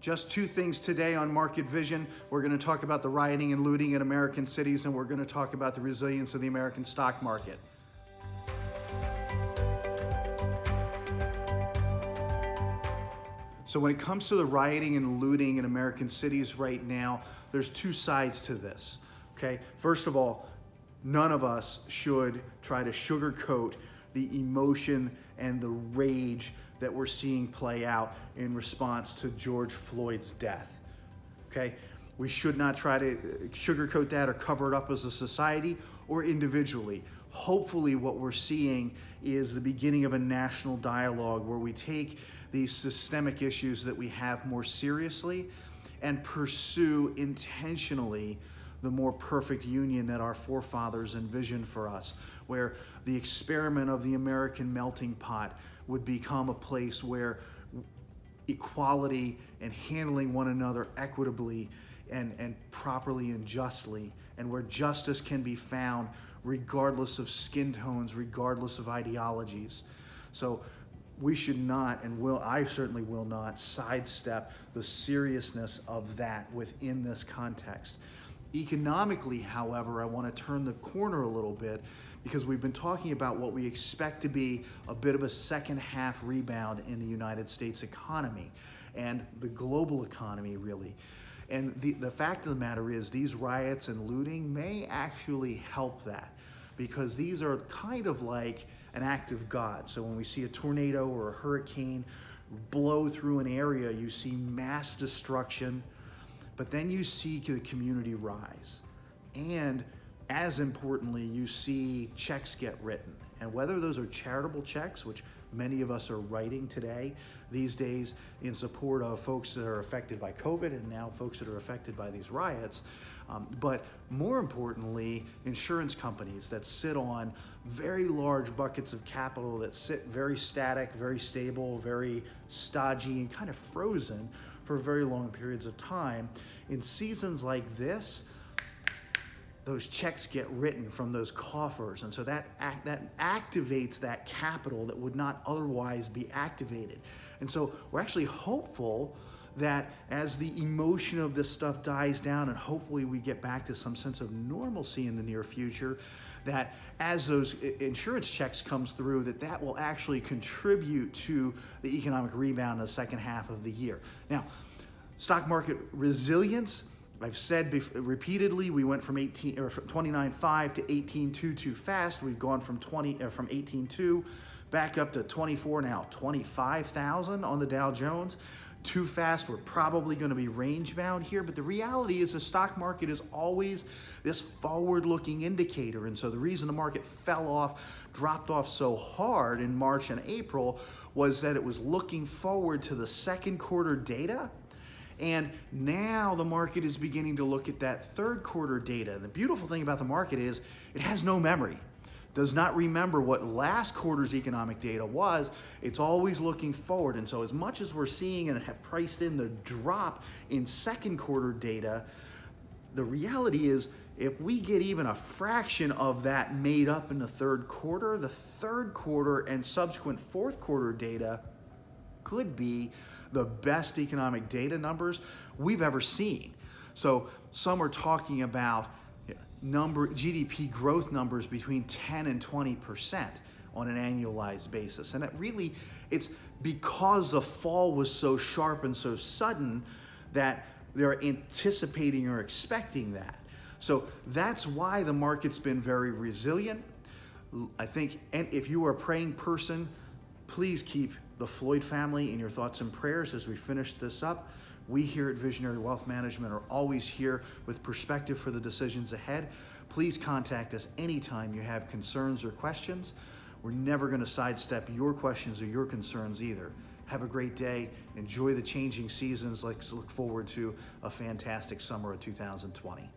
Just two things today on Market Vision. We're going to talk about the rioting and looting in American cities, and we're going to talk about the resilience of the American stock market. So when it comes to the rioting and looting in American cities right now, there's two sides to this, okay? First of all, none of us should try to sugarcoat the emotion and the rage that we're seeing play out in response to George Floyd's death, okay? We should not try to sugarcoat that or cover it up as a society or individually. Hopefully what we're seeing is the beginning of a national dialogue where we take these systemic issues that we have more seriously and pursue intentionally the more perfect union that our forefathers envisioned for us, where the experiment of the American melting pot would become a place where equality and handling one another equitably and properly and justly, and where justice can be found regardless of skin tones, regardless of ideologies. So we should not, and I certainly will not, sidestep the seriousness of that within this context. Economically, however, I want to turn the corner a little bit because we've been talking about what we expect to be a bit of a second half rebound in the United States economy and the global economy, really. And the fact of the matter is these riots and looting may actually help that, because these are kind of like an act of God. So when we see a tornado or a hurricane blow through an area, you see mass destruction, but then you see the community rise. And as importantly, you see checks get written. And whether those are charitable checks, which many of us are writing today, these days, in support of folks that are affected by COVID and now folks that are affected by these riots, but more importantly, insurance companies that sit on very large buckets of capital that sit very static, very stable, very stodgy, and kind of frozen for very long periods of time. In seasons like this, those checks get written from those coffers, and so that activates that capital that would not otherwise be activated. And so we're actually hopeful that as the emotion of this stuff dies down, and hopefully we get back to some sense of normalcy in the near future, that as those insurance checks comes through, that will actually contribute to the economic rebound in the second half of the year. Now, stock market resilience, I've said repeatedly, we went from 29.5 to 18.2 too fast. We've gone from 18.2 back up to 24 now, 25,000 on the Dow Jones. Too fast, we're probably going to be range bound here, but the reality is the stock market is always this forward-looking indicator, and so the reason the market dropped off so hard in March and April was that it was looking forward to the second quarter data. And now the market is beginning to look at that third quarter data. The beautiful thing about the market is it has no memory, does not remember what last quarter's economic data was. It's always looking forward. And so as much as we're seeing and have priced in the drop in second quarter data, the reality is if we get even a fraction of that made up in the third quarter and subsequent fourth quarter data could be the best economic data numbers we've ever seen. So some are talking about GDP growth numbers between 10 and 20% on an annualized basis. And it's because the fall was so sharp and so sudden that they're anticipating or expecting that. So that's why the market's been very resilient. I think, and if you are a praying person, please keep the Floyd family in your thoughts and prayers as we finish this up. We here at Visionary Wealth Management are always here with perspective for the decisions ahead. Please contact us anytime you have concerns or questions. We're never going to sidestep your questions or your concerns either. Have a great day. Enjoy the changing seasons. Let's look forward to a fantastic summer of 2020.